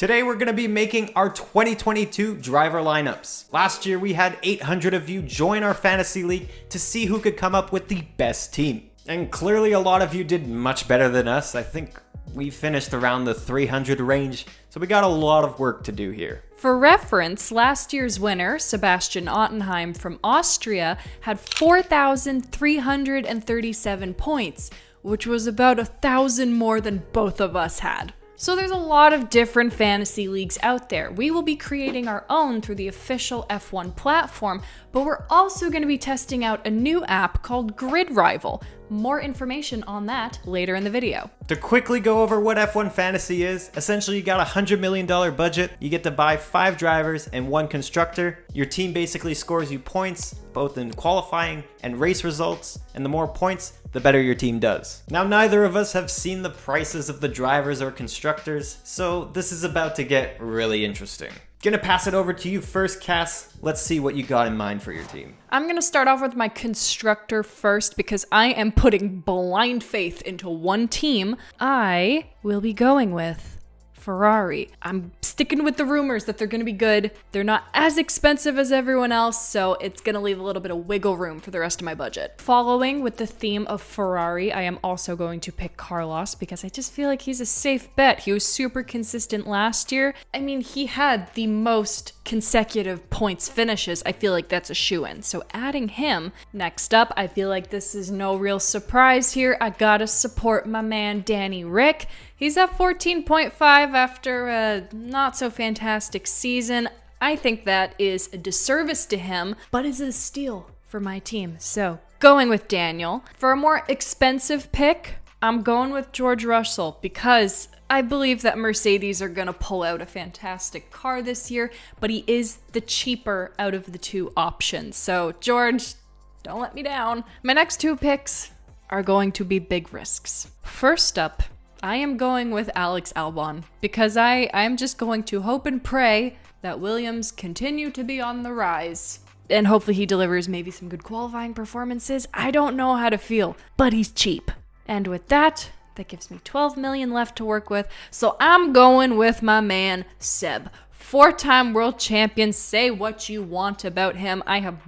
Today we're going to be making our 2022 driver lineups. Last year we had 800 of you join our fantasy league to see who could come up with the best team. And clearly a lot of you did much better than us. I think we finished around the 300 range, so we got a lot of work to do here. For reference, last year's winner, Sebastian Ottenheim from Austria, had 4,337 points, which was about 1,000 more than both of us had. So there's a lot of different fantasy leagues out there. We will be creating our own through the official F1 platform, but we're also going to be testing out a new app called Grid Rival. More information on that later in the video. To quickly go over what F1 Fantasy is, essentially you got a $100 million budget, you get to buy 5 drivers and 1 constructor. Your team basically scores you points, both in qualifying and race results, and the more points, the better your team does. Now, neither of us have seen the prices of the drivers or constructors, so this is about to get really interesting. Gonna pass it over to you first, Cass. Let's see what you got in mind for your team. I'm gonna start off with my constructor first because I am putting blind faith into one team. I will be going with Ferrari. I'm sticking with the rumors that they're going to be good. They're not as expensive as everyone else, so it's going to leave a little bit of wiggle room for the rest of my budget. Following with the theme of Ferrari, I am also going to pick Carlos because I just feel like he's a safe bet. He was super consistent last year. I mean, he had the most consecutive points finishes. I feel like that's a shoo-in. So adding him. Next up, I feel like this is no real surprise here. I gotta support my man Danny Rick. He's at 14.5 after a not so fantastic season. I think that is a disservice to him, but is a steal for my team. So going with Daniel. For a more expensive pick, I'm going with George Russell because I believe that Mercedes are going to pull out a fantastic car this year, but he is the cheaper out of the two options. So George, don't let me down. My next 2 picks are going to be big risks. First up, I am going with Alex Albon because I'm just going to hope and pray that Williams continue to be on the rise. And hopefully he delivers maybe some good qualifying performances. I don't know how to feel, but he's cheap. And with that gives me 12 million left to work with. So I'm going with my man, Seb. 4-time world champion. Say what you want about him. I have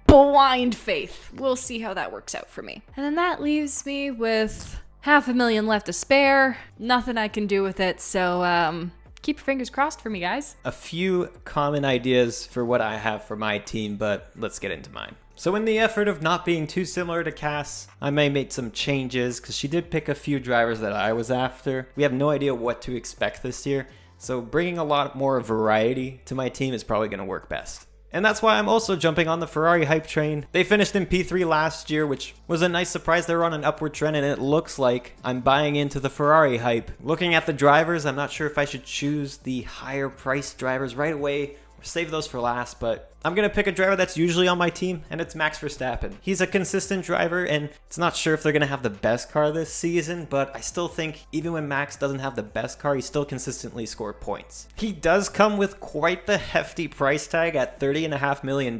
blind faith. We'll see how that works out for me. And then that leaves me with $500,000 left to spare. Nothing I can do with it, so keep your fingers crossed for me, guys. A few common ideas for what I have for my team, but let's get into mine. So in the effort of not being too similar to Cass, I may make some changes because she did pick a few drivers that I was after. We have no idea what to expect this year, so bringing a lot more variety to my team is probably going to work best. And that's why I'm also jumping on the Ferrari hype train. They finished in P3 last year, which was a nice surprise. They were on an upward trend, and it looks like I'm buying into the Ferrari hype. Looking at the drivers, I'm not sure if I should choose the higher priced drivers right away or save those for last, but I'm going to pick a driver that's usually on my team, and it's Max Verstappen. He's a consistent driver, and it's not sure if they're going to have the best car this season, but I still think even when Max doesn't have the best car, he still consistently scored points. He does come with quite the hefty price tag at $30.5 million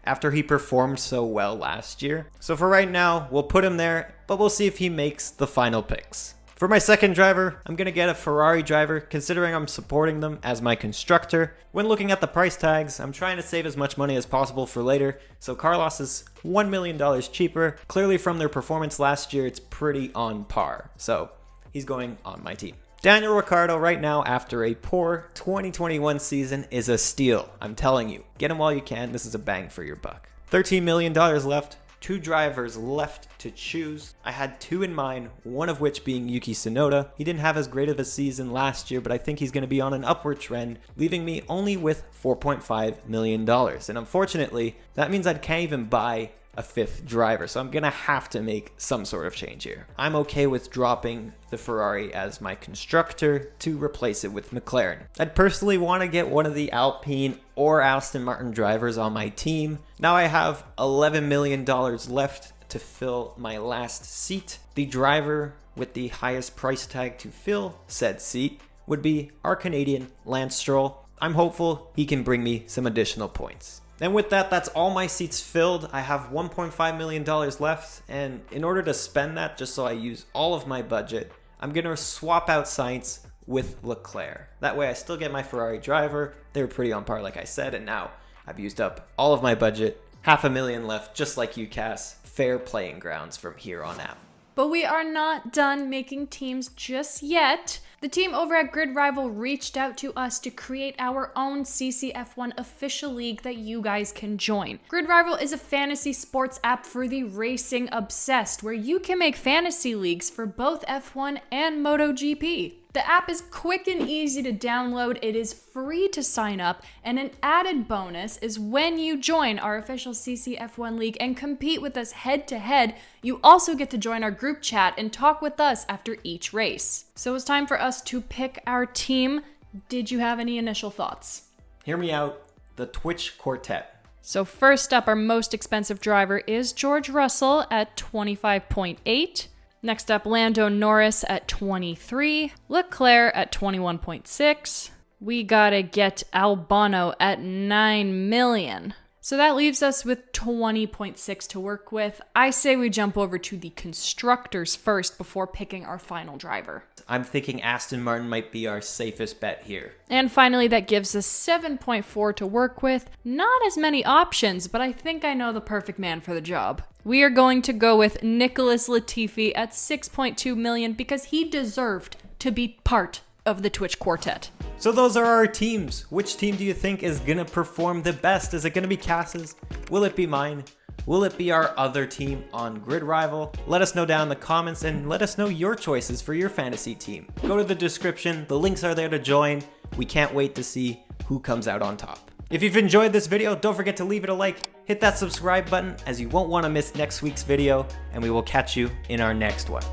after he performed so well last year. So for right now, we'll put him there, but we'll see if he makes the final picks. For my second driver, I'm going to get a Ferrari driver, considering I'm supporting them as my constructor. When looking at the price tags, I'm trying to save as much money as possible for later, so Carlos is $1 million cheaper. Clearly from their performance last year, it's pretty on par, so he's going on my team. Daniel Ricciardo right now, after a poor 2021 season, is a steal. I'm telling you, get him while you can. This is a bang for your buck. $13 million left. 2 drivers left to choose. I had 2 in mind, one of which being Yuki Tsunoda. He didn't have as great of a season last year, but I think he's going to be on an upward trend, leaving me only with $4.5 million. And unfortunately, that means I can't even buy a 5th driver, so I'm gonna have to make some sort of change here. I'm okay with dropping the Ferrari as my constructor to replace it with McLaren. I'd personally want to get one of the Alpine or Aston Martin drivers on my team. Now I have $11 million left to fill my last seat. The driver with the highest price tag to fill said seat would be our Canadian Lance Stroll. I'm hopeful he can bring me some additional points. And with that, that's all my seats filled. I have $1.5 million left, and in order to spend that, just so I use all of my budget, I'm going to swap out Sainz with Leclerc. That way I still get my Ferrari driver. They were pretty on par like I said, and now I've used up all of my budget. $500,000 left, just like you, Cass. Fair playing grounds from here on out. But we are not done making teams just yet. The team over at Grid Rival reached out to us to create our own CCF1 official league that you guys can join. Grid Rival is a fantasy sports app for the racing obsessed, where you can make fantasy leagues for both F1 and MotoGP. The app is quick and easy to download, it is free to sign up, and an added bonus is when you join our official CCF1 league and compete with us head to head, you also get to join our group chat and talk with us after each race. So it's time for us to pick our team. Did you have any initial thoughts? Hear me out, the Twitch Quartet. So first up, our most expensive driver is George Russell at 25.8. Next up, Lando Norris at 23, Leclerc at 21.6. We gotta get Albano at 9 million. So that leaves us with 20.6 to work with. I say we jump over to the constructors first before picking our final driver. I'm thinking Aston Martin might be our safest bet here. And finally, that gives us 7.4 to work with. Not as many options, but I think I know the perfect man for the job. We are going to go with Nicholas Latifi at 6.2 million because he deserved to be part of the Twitch Quartet. So those are our teams. Which team do you think is gonna perform the best? Is it gonna be Cass's? Will it be mine? Will it be our other team on Grid Rival? Let us know down in the comments and let us know your choices for your fantasy team. Go to the description, the links are there to join. We can't wait to see who comes out on top. If you've enjoyed this video, don't forget to leave it a like, hit that subscribe button as you won't want to miss next week's video, and we will catch you in our next one.